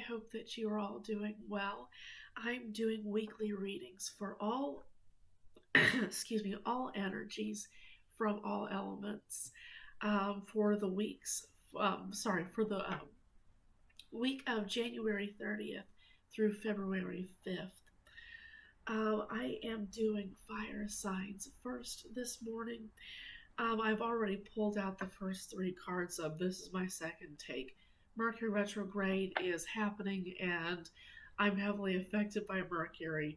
hope that you are all doing well. I'm doing weekly readings for all, excuse me, all energies from all elements for the for the week of January 30th through February 5th. I am doing fire signs first this morning. I've already pulled out the first three cards of this is my second take. Mercury retrograde is happening and I'm heavily affected by Mercury.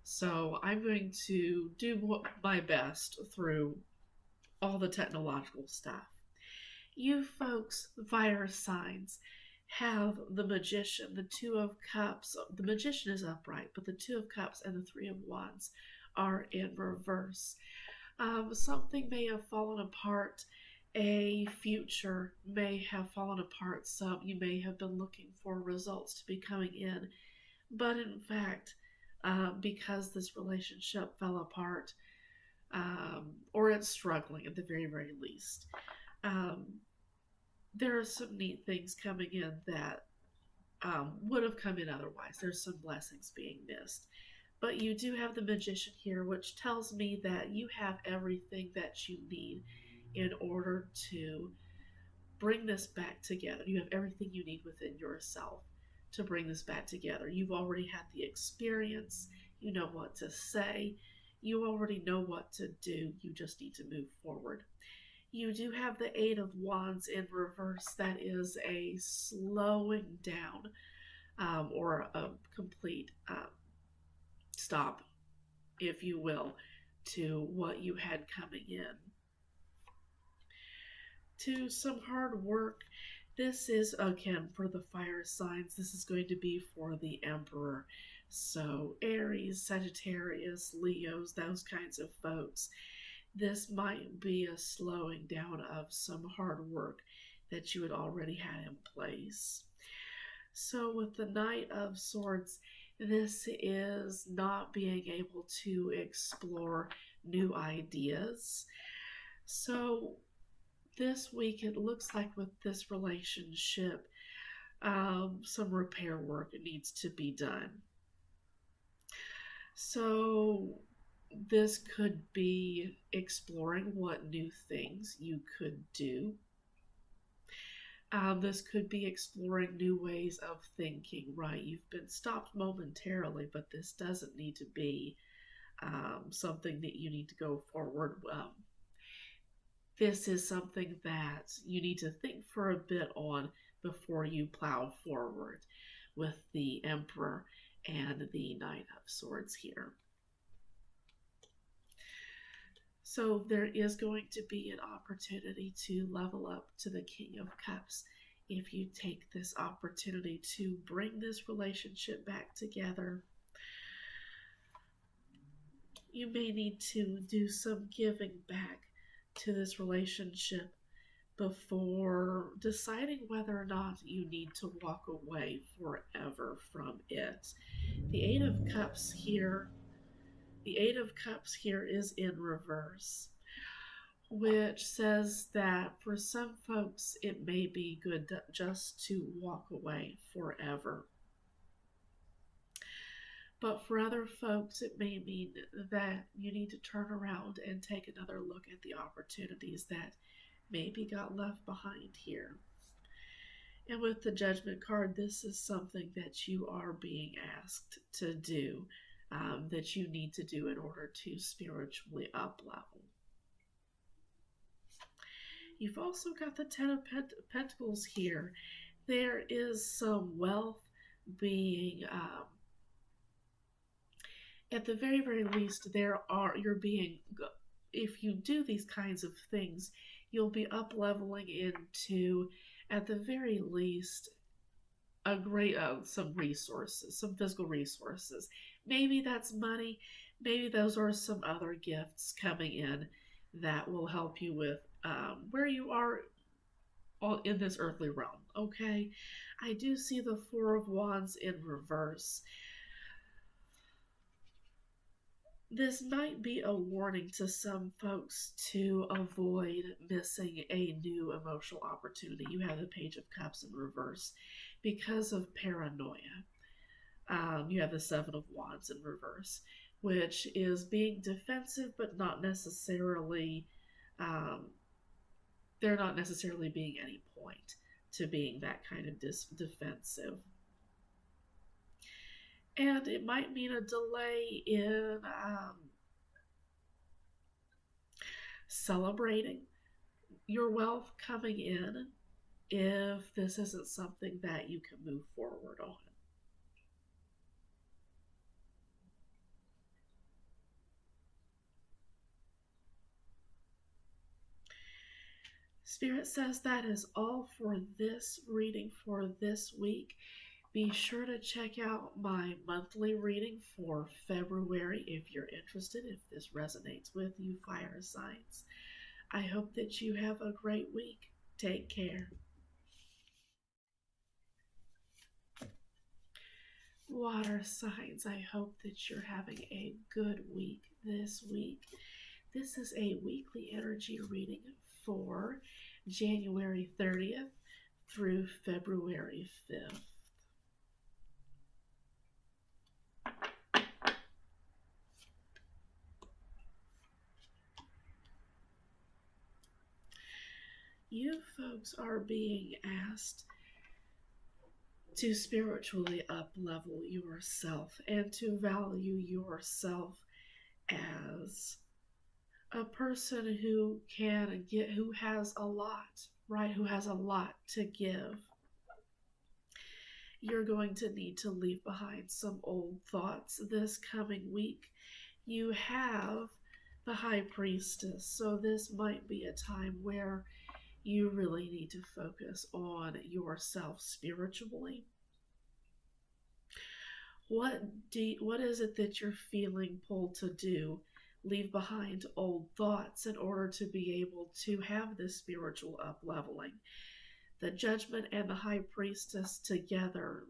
So I'm going to do my best through all the technological stuff. You folks, fire signs, have the Magician, the Two of Cups. The Magician is upright, but the Two of Cups and the Three of Wands are in reverse. Something may have fallen apart. A future may have fallen apart. Some you may have been looking for results to be coming in, but in fact, because this relationship fell apart, or it's struggling at the very, very least, there are some neat things coming in that would have come in otherwise. There's some blessings being missed. But you do have the Magician here, which tells me that you have everything that you need in order to bring this back together. You have everything you need within yourself to bring this back together. You've already had the experience. You know what to say. You already know what to do. You just need to move forward. You do have the Eight of Wands in reverse. That is a slowing down or a complete stop, if you will, to what you had coming in. To some hard work. This is, again, for the fire signs. This is going to be for the Emperor. So Aries, Sagittarius, Leos, those kinds of folks. This might be a slowing down of some hard work that you had already had in place. So with the Knight of Swords, this is not being able to explore new ideas. So this week it looks like with this relationship, some repair work needs to be done. So this could be exploring what new things you could do. This could be exploring new ways of thinking, right? You've been stopped momentarily, but this doesn't need to be something that you need to go forward. This is something that you need to think for a bit on before you plow forward with the Emperor and the Knight of Swords here. So there is going to be an opportunity to level up to the King of Cups if you take this opportunity to bring this relationship back together. You may need to do some giving back to this relationship before deciding whether or not you need to walk away forever from it. The Eight of Cups here. The Eight of Cups here is in reverse, which says that for some folks it may be good just to walk away forever. But for other folks, it may mean that you need to turn around and take another look at the opportunities that maybe got left behind here. And with the Judgment card, this is something that you are being asked to do. That you need to do in order to spiritually up-level. You've also got the Ten of Pentacles here. There is some wealth being, at the very, very least, if you do these kinds of things, you'll be up-leveling into, at the very least, a great, some resources, some physical resources. Maybe that's money. Maybe those are some other gifts coming in that will help you with where you are in this earthly realm. Okay, I do see the Four of Wands in reverse. This might be a warning to some folks to avoid missing a new emotional opportunity. You have the Page of Cups in reverse because of paranoia. You have the Seven of Wands in reverse, which is being defensive, but not necessarily, um, there not necessarily being any point to being that kind of defensive. And it might mean a delay in celebrating your wealth coming in if this isn't something that you can move forward on. Spirit says that is all for this reading for this week. Be sure to check out my monthly reading for February if you're interested, if this resonates with you, fire signs. I hope that you have a great week. Take care. Water signs, I hope that you're having a good week this week. This is a weekly energy reading for January 30th through February 5th. You folks are being asked to spiritually up-level yourself and to value yourself as a person who who has a lot, right? Who has a lot to give. You're going to need to leave behind some old thoughts this coming week. You have the High Priestess, so this might be a time where you really need to focus on yourself spiritually. What is it that you're feeling pulled to do? Leave behind old thoughts in order to be able to have this spiritual up-leveling. The Judgment and the High Priestess together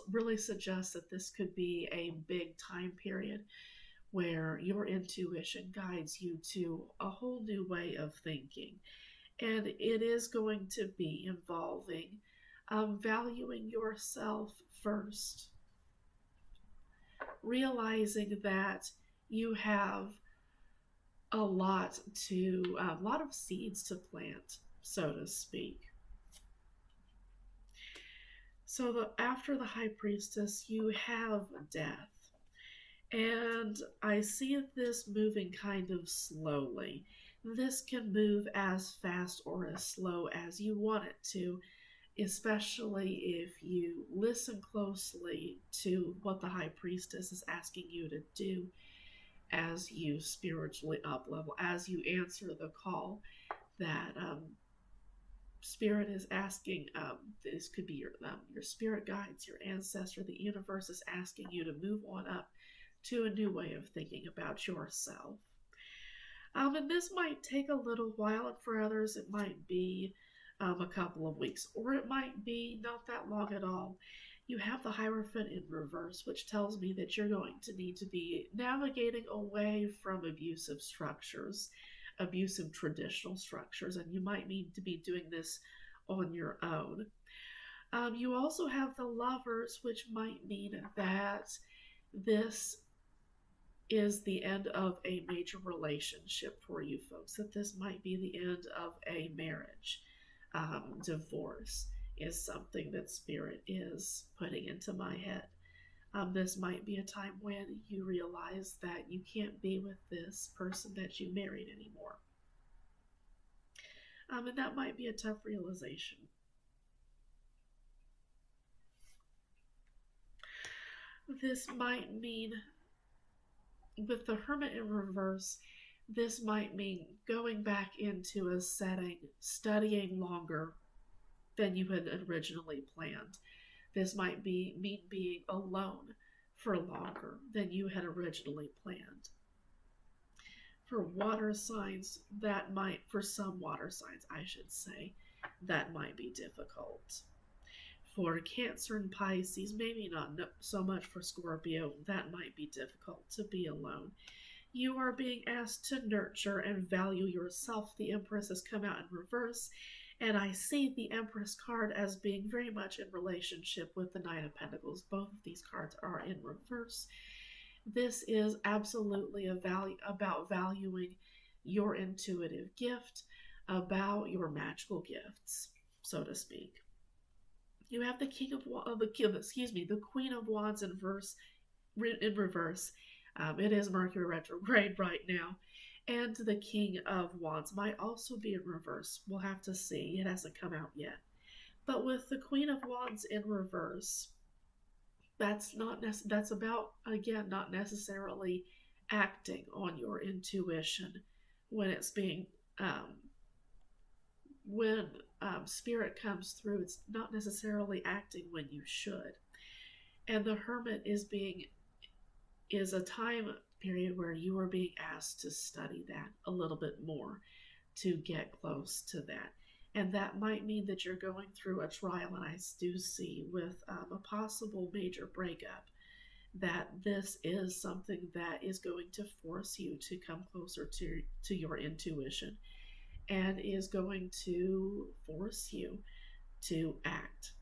really suggests that this could be a big time period where your intuition guides you to a whole new way of thinking. And it is going to be involving valuing yourself first. Realizing that you have a lot of seeds to plant, so to speak. So after the High Priestess, you have Death. And I see this moving kind of slowly. This can move as fast or as slow as you want it to, especially if you listen closely to what the High Priestess is asking you to do as you spiritually up-level, as you answer the call that Spirit is asking. This could be your spirit guides, your ancestor, the universe is asking you to move on up to a new way of thinking about yourself. And this might take a little while, and for others it might be a couple of weeks, or it might be not that long at all. You have the Hierophant in reverse, which tells me that you're going to need to be navigating away from abusive structures, abusive traditional structures, and you might need to be doing this on your own. You also have the Lovers, which might mean that this is the end of a major relationship for you folks, that this might be the end of a marriage. Divorce is something that Spirit is putting into my head. This might be a time when you realize that you can't be with this person that you married anymore. And that might be a tough realization. This might mean, with the Hermit in reverse, this might mean going back into a setting, studying longer than you had originally planned. This might mean being alone for longer than you had originally planned. For water signs, for some water signs, I should say, that might be difficult. For Cancer and Pisces, maybe not so much for Scorpio, that might be difficult to be alone. You are being asked to nurture and value yourself. The Empress has come out in reverse, And I see the Empress card as being very much in relationship with the Knight of Pentacles. Both of these cards are in reverse. This is absolutely about valuing your intuitive gift, about your magical gifts, so to speak. You have the the Queen of Wands in reverse. It is Mercury retrograde right now. And the King of Wands might also be in reverse. We'll have to see. It hasn't come out yet. But with the Queen of Wands in reverse, that's about, again, not necessarily acting on your intuition when it's being when spirit comes through. It's not necessarily acting when you should. And the Hermit is a time period where you are being asked to study that a little bit more, to get close to that. And that might mean that you're going through a trial, and I do see with a possible major breakup that this is something that is going to force you to come closer to your intuition, and is going to force you to act.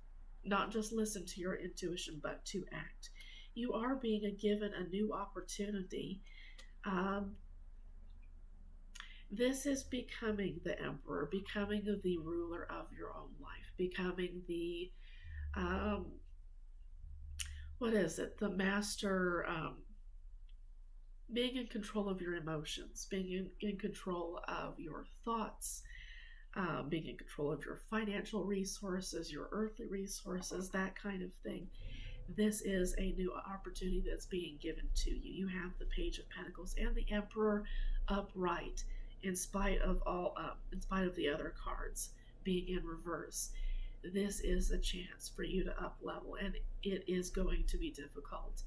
Not just listen to your intuition, but to act. You are being given a new opportunity. This is becoming the emperor, becoming the ruler of your own life, becoming the, the master, being in control of your emotions, being in control of your thoughts, being in control of your financial resources, your earthly resources, that kind of thing. This is a new opportunity that's being given to you. You have the Page of Pentacles and the Emperor upright, in spite of the other cards being in reverse. This is a chance for you to up level, and it is going to be difficult.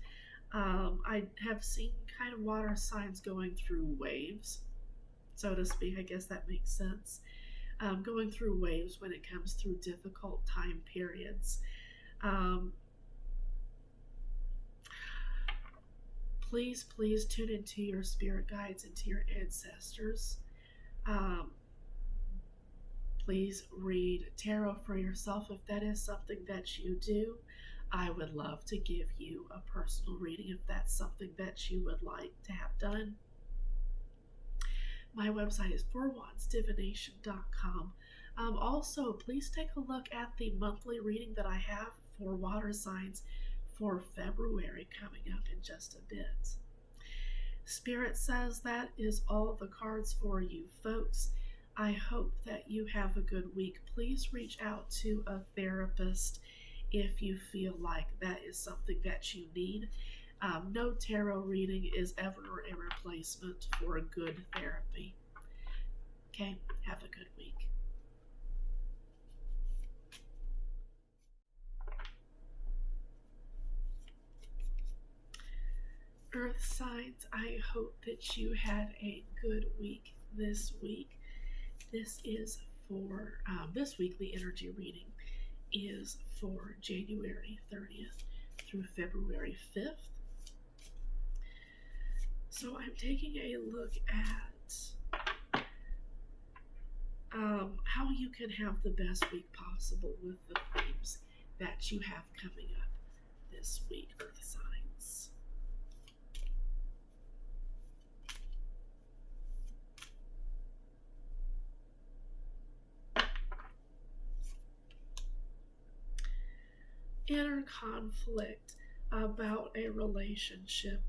I have seen kind of water signs going through waves, so to speak. I guess that makes sense. Going through waves when it comes through difficult time periods. Please tune into your spirit guides, into your ancestors. Please read tarot for yourself if that is something that you do. I would love to give you a personal reading if that's something that you would like to have done. My website is fourwandsdivination.com. Also, please take a look at the monthly reading that I have for water signs for February, coming up in just a bit. Spirit says that is all the cards for you folks. I hope that you have a good week. Please reach out to a therapist if you feel like that is something that you need. No tarot reading is ever a replacement for a good therapy. Okay, have a good week. Earth signs, I hope that you had a good week this week. This is for, this weekly energy reading is for January 30th through February 5th. So I'm taking a look at how you can have the best week possible with the themes that you have coming up this week, Earth signs. Inner conflict about a relationship.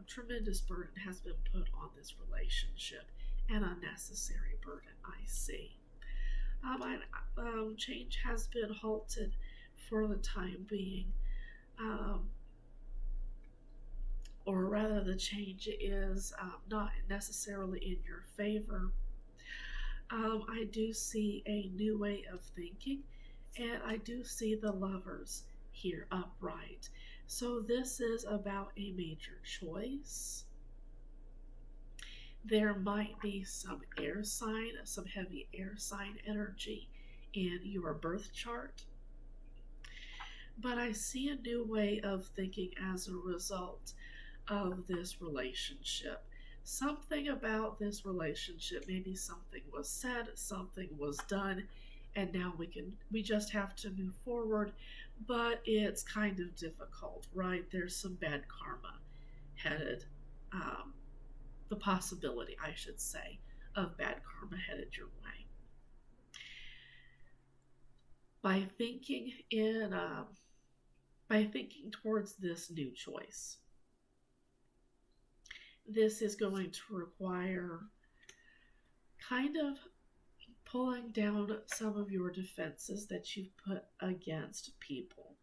Tremendous burden has been put on this relationship, an unnecessary burden, I see. Change has been halted for the time being, or rather the change is not necessarily in your favor. I do see a new way of thinking, and I do see the Lovers here upright. So this is about a major choice. There might be some air sign, some heavy air sign energy in your birth chart. But I see a new way of thinking as a result of this relationship. Something about this relationship, maybe something was said, something was done, and now we just have to move forward, but it's kind of difficult, right? There's some bad karma headed, um, the possibility, I should say, of bad karma headed your way. By thinking in, by thinking towards this new choice, this is going to require kind of pulling down some of your defenses that you've put against people.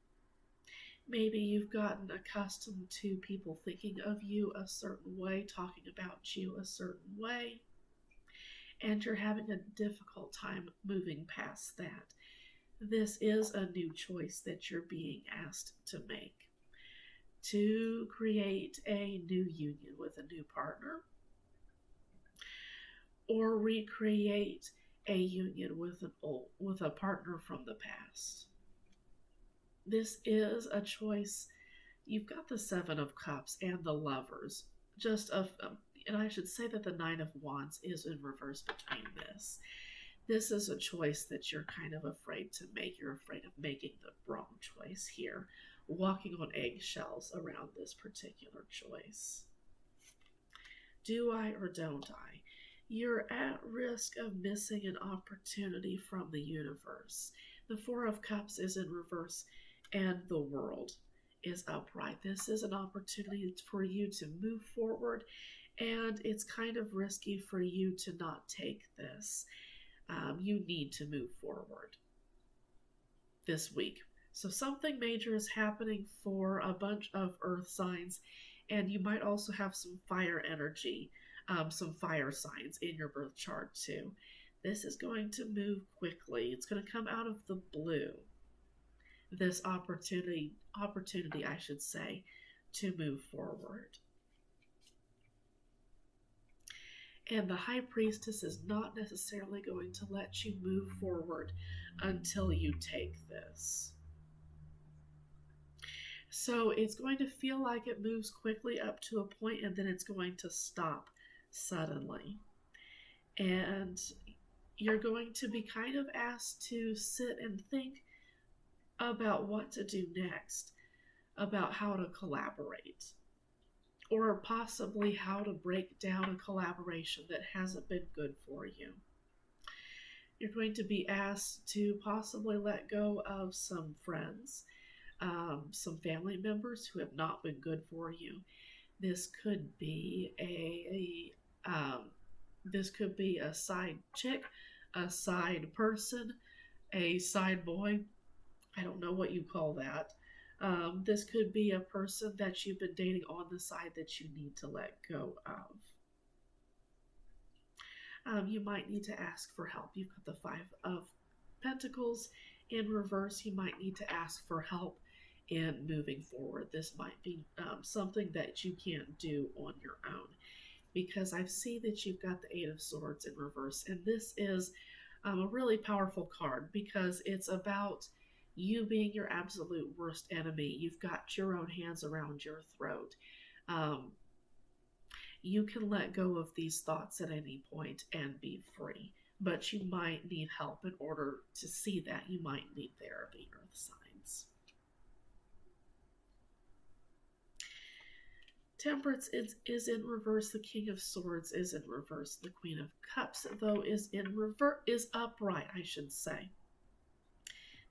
Maybe you've gotten accustomed to people thinking of you a certain way, talking about you a certain way, and you're having a difficult time moving past that. This is a new choice that you're being asked to make, to create a new union with a new partner, or recreate a union with a partner from the past. This is a choice. You've got the Seven of Cups and the Lovers, and I should say that the Nine of Wands is in reverse between this. This is a choice that you're kind of afraid to make. You're afraid of making the wrong choice here, walking on eggshells around this particular choice. Do I or don't I? You're at risk of missing an opportunity from the universe. The Four of Cups is in reverse and the World is upright. This is an opportunity for you to move forward, and it's kind of risky for you to not take this. You need to move forward this week. So something major is happening for a bunch of earth signs, and you might also have some fire energy, some fire signs in your birth chart too. This is going to move quickly. It's going to come out of the blue. This opportunity, I should say, to move forward. And the High Priestess is not necessarily going to let you move forward until you take this. So it's going to feel like it moves quickly up to a point, and then it's going to stop suddenly. And you're going to be kind of asked to sit and think about what to do next, about how to collaborate, or possibly how to break down a collaboration that hasn't been good for you. You're going to be asked to possibly let go of some friends, some family members who have not been good for you. This could be a side chick, a side person, a side boy. I don't know what you call that. This could be a person that you've been dating on the side that you need to let go of. You might need to ask for help. You've got the Five of Pentacles in reverse. You might need to ask for help in moving forward. This might be something that you can't do on your own, because I see that you've got the Eight of Swords in reverse, and this is a really powerful card because it's about you being your absolute worst enemy. You've got your own hands around your throat. You can let go of these thoughts at any point and be free, but you might need help in order to see that. You might need therapy, earth signs. Temperance is in reverse. The King of Swords is in reverse. The Queen of Cups, though, is upright, I should say.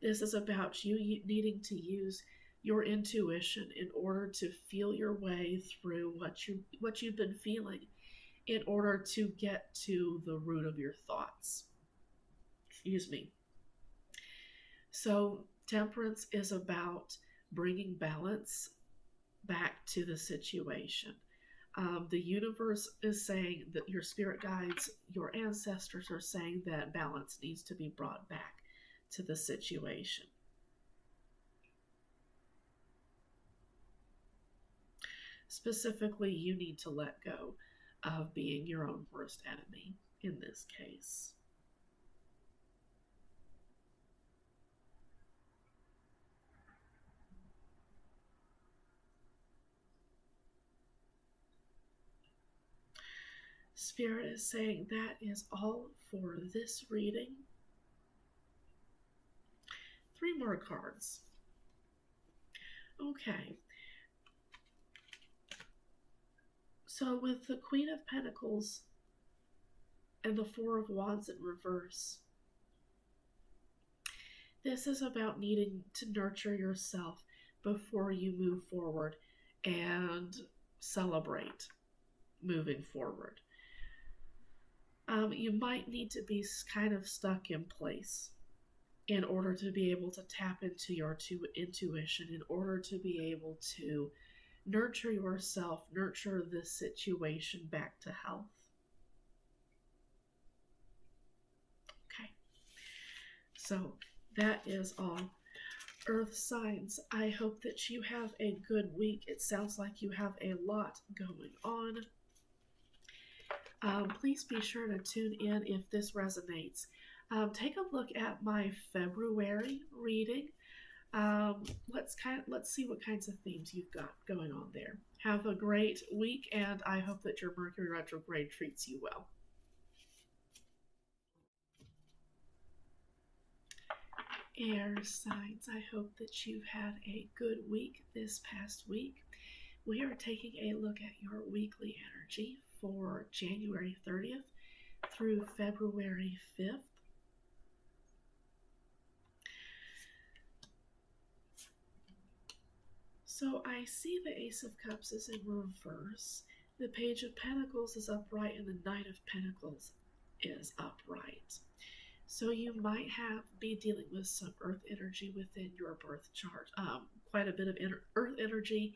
This is about you needing to use your intuition in order to feel your way through what you've been feeling, in order to get to the root of your thoughts. Excuse me. So temperance is about bringing balance back to the situation. The universe is saying that your spirit guides, your ancestors are saying that balance needs to be brought back to the situation. Specifically, you need to let go of being your own worst enemy in this case. Spirit is saying that is all for this reading. 3 more cards. Okay. So with the Queen of Pentacles and the Four of Wands in reverse, this is about needing to nurture yourself before you move forward and celebrate moving forward. You might need to be kind of stuck in place in order to be able to tap into your intuition, in order to be able to nurture yourself, nurture this situation back to health. Okay, so that is all. Earth signs, I hope that you have a good week. It sounds like you have a lot going on. Please be sure to tune in if this resonates. Take a look at my February reading. Let's see what kinds of themes you've got going on there. Have a great week, and I hope that your Mercury retrograde treats you well. Air signs, I hope that you've had a good week this past week. We are taking a look at your weekly energy for January 30th through February 5th. So I see the Ace of Cups is in reverse, the Page of Pentacles is upright, and the Knight of Pentacles is upright. So you might be dealing with some earth energy within your birth chart, quite a bit of earth energy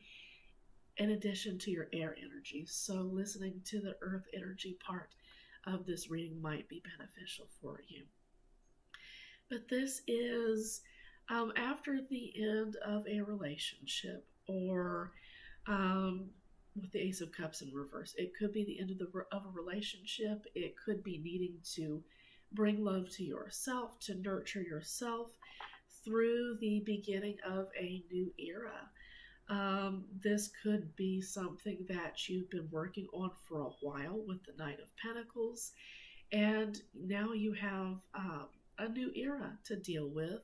in addition to your air energy. So listening to the earth energy part of this reading might be beneficial for you. But this is after the end of a relationship, or with the Ace of Cups in reverse. It could be the end of a relationship. It could be needing to bring love to yourself, to nurture yourself through the beginning of a new era. This could be something that you've been working on for a while with the Knight of Pentacles, and now you have a new era to deal with,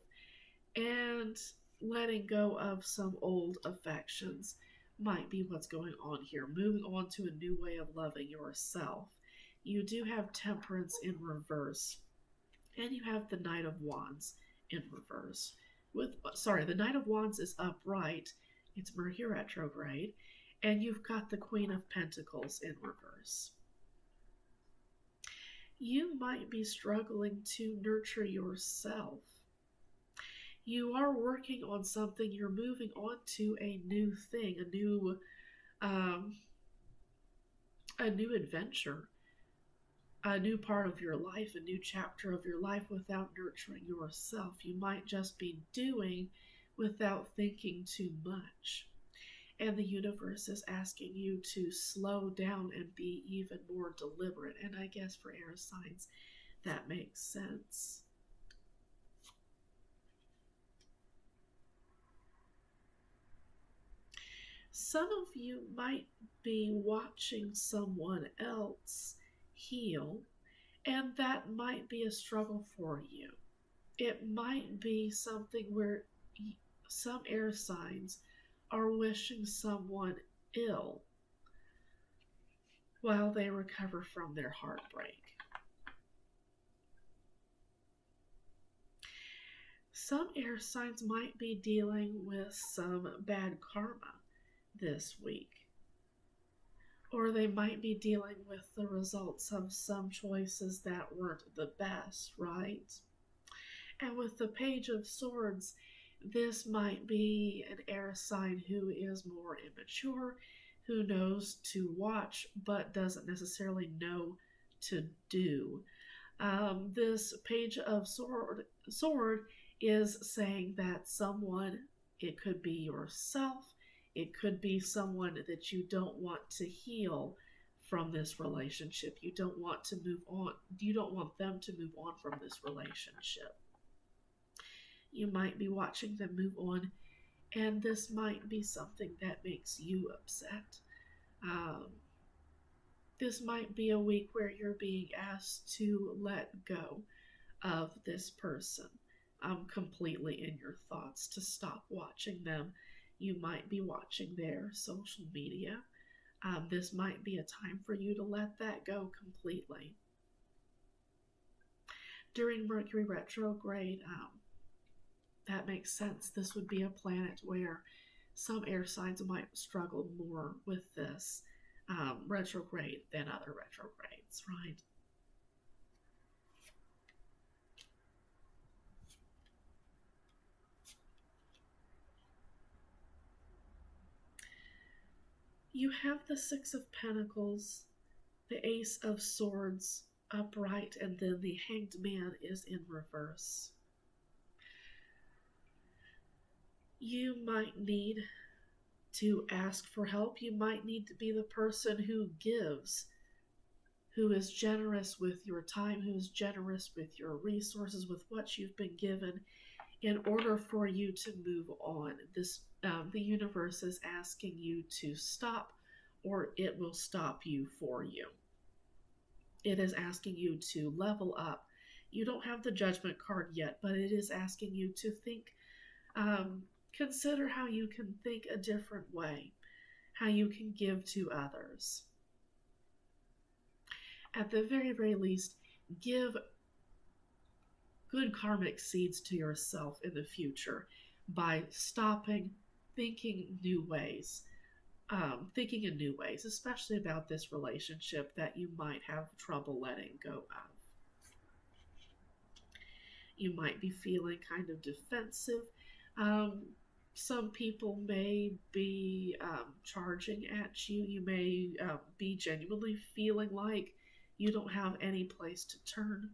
and letting go of some old affections might be what's going on here. Moving on to a new way of loving yourself. You do have Temperance in reverse, and you have the Knight of Wands in reverse. The Knight of Wands is upright. It's Mercury retrograde, and you've got the Queen of Pentacles in reverse. You might be struggling to nurture yourself. You are working on something. You're moving on to a new thing, a new adventure, a new part of your life, a new chapter of your life without nurturing yourself. You might just be doing without thinking too much. And the universe is asking you to slow down and be even more deliberate. And I guess for air signs, that makes sense. Some of you might be watching someone else heal, and that might be a struggle for you. It might be something where some air signs are wishing someone ill while they recover from their heartbreak. Some air signs might be dealing with some bad karma this week, or they might be dealing with the results of some choices that weren't the best, right? And with the Page of Swords, this might be an air sign who is more immature, who knows to watch but doesn't necessarily know to do. This Page of Sword is saying that someone, it could be yourself, it could be someone that you don't want to heal from this relationship. You don't want to move on. You don't want them to move on from this relationship. You might be watching them move on, and this might be something that makes you upset. This might be a week where you're being asked to let go of this person completely in your thoughts, to stop watching them. You might be watching their social media. This might be a time for you to let that go completely. During Mercury retrograde, that makes sense. This would be a planet where some air signs might struggle more with this retrograde than other retrogrades, right? You have the Six of Pentacles, the Ace of Swords upright, and then the Hanged Man is in reverse. You might need to ask for help. You might need to be the person who gives, who is generous with your time, who is generous with your resources, with what you've been given, in order for you to move on. The universe is asking you to stop, or it will stop you for you. It is asking you to level up. You don't have the Judgment card yet, but it is asking you to think, consider how you can think a different way, how you can give to others. At the very, very least, give good karmic seeds to yourself in the future by stopping, thinking new ways, thinking in new ways, especially about this relationship that you might have trouble letting go of. You might be feeling kind of defensive. Some people may be charging at you. You may be genuinely feeling like you don't have any place to turn.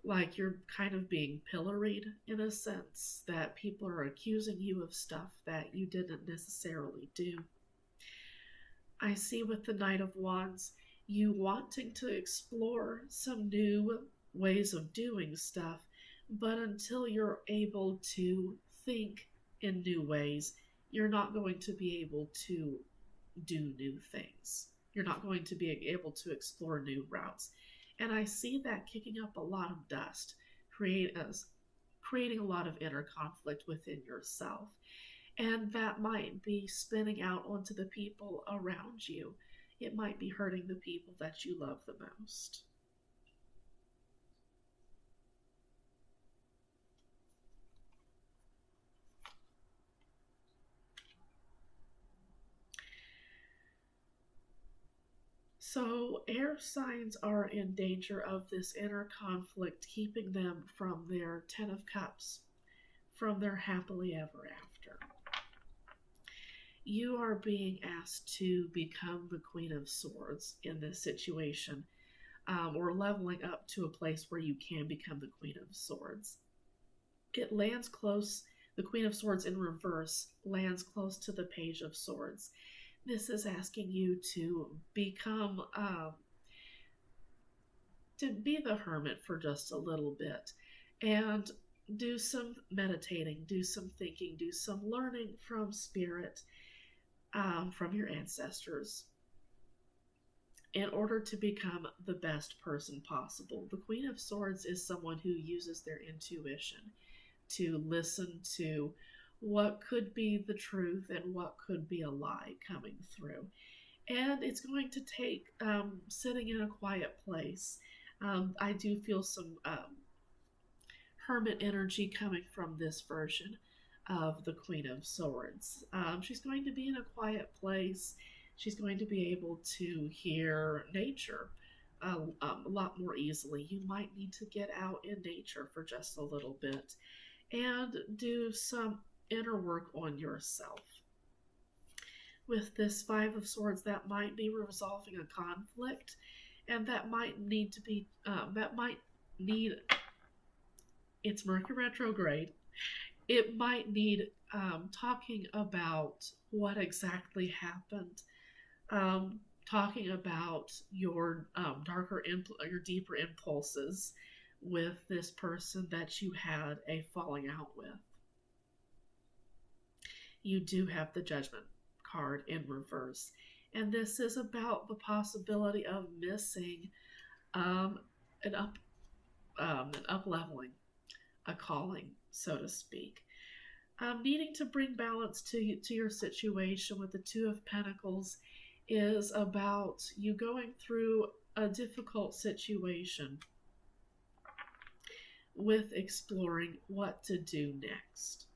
Like you're kind of being pilloried in a sense, that people are accusing you of stuff that you didn't necessarily do. I see with the Knight of Wands, you wanting to explore some new ways of doing stuff, but until you're able to think in new ways, you're not going to be able to do new things. You're not going to be able to explore new routes. And I see that kicking up a lot of dust, creating a lot of inner conflict within yourself. And that might be spinning out onto the people around you. It might be hurting the people that you love the most. So air signs are in danger of this inner conflict, keeping them from their Ten of Cups, from their happily ever after. You are being asked to become the Queen of Swords in this situation, or leveling up to a place where you can become the Queen of Swords. It lands close, the Queen of Swords in reverse lands close to the Page of Swords. This is asking you to become, to be the hermit for just a little bit and do some meditating, do some thinking, do some learning from spirit, from your ancestors, in order to become the best person possible. The Queen of Swords is someone who uses their intuition to listen to what could be the truth and what could be a lie coming through. And it's going to take sitting in a quiet place. I do feel some hermit energy coming from this version of the Queen of Swords. She's going to be in a quiet place. She's going to be able to hear nature a lot more easily. You might need to get out in nature for just a little bit and do some inner work on yourself. With this Five of Swords, that might be resolving a conflict, and that might need to be, it's Mercury retrograde. It might need talking about what exactly happened, talking about your your deeper impulses with this person that you had a falling out with. You do have the Judgment card in reverse, And this is about the possibility of missing an up leveling, a calling, so to speak. Needing to bring balance to your situation with the Two of Pentacles is about you going through a difficult situation with exploring what to do next.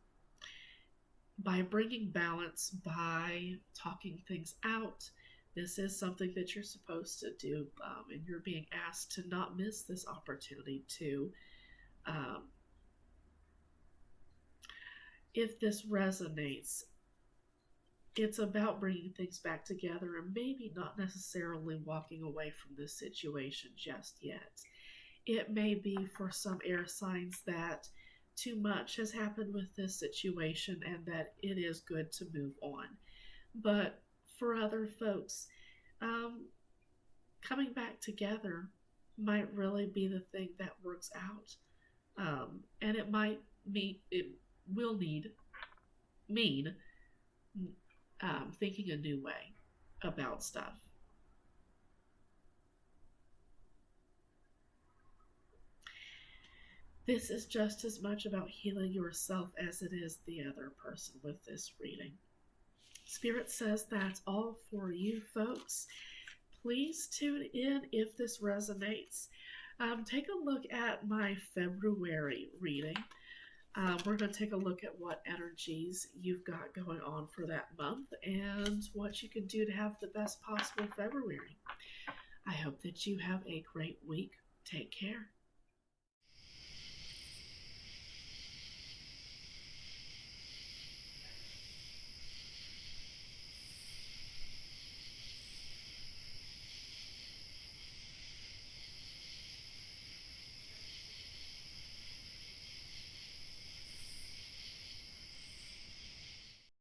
By bringing balance, by talking things out, this is something that you're supposed to do, and you're being asked to not miss this opportunity to. If this resonates, it's about bringing things back together and maybe not necessarily walking away from this situation just yet. It may be for some air signs that too much has happened with this situation and that it is good to move on. But for other folks, coming back together might really be the thing that works out. And it will mean thinking a new way about stuff. This is just as much about healing yourself as it is the other person with this reading. Spirit says that's all for you, folks. Please tune in if this resonates. Take a look at my February reading. We're going to take a look at what energies you've got going on for that month and what you can do to have the best possible February. I hope that you have a great week. Take care.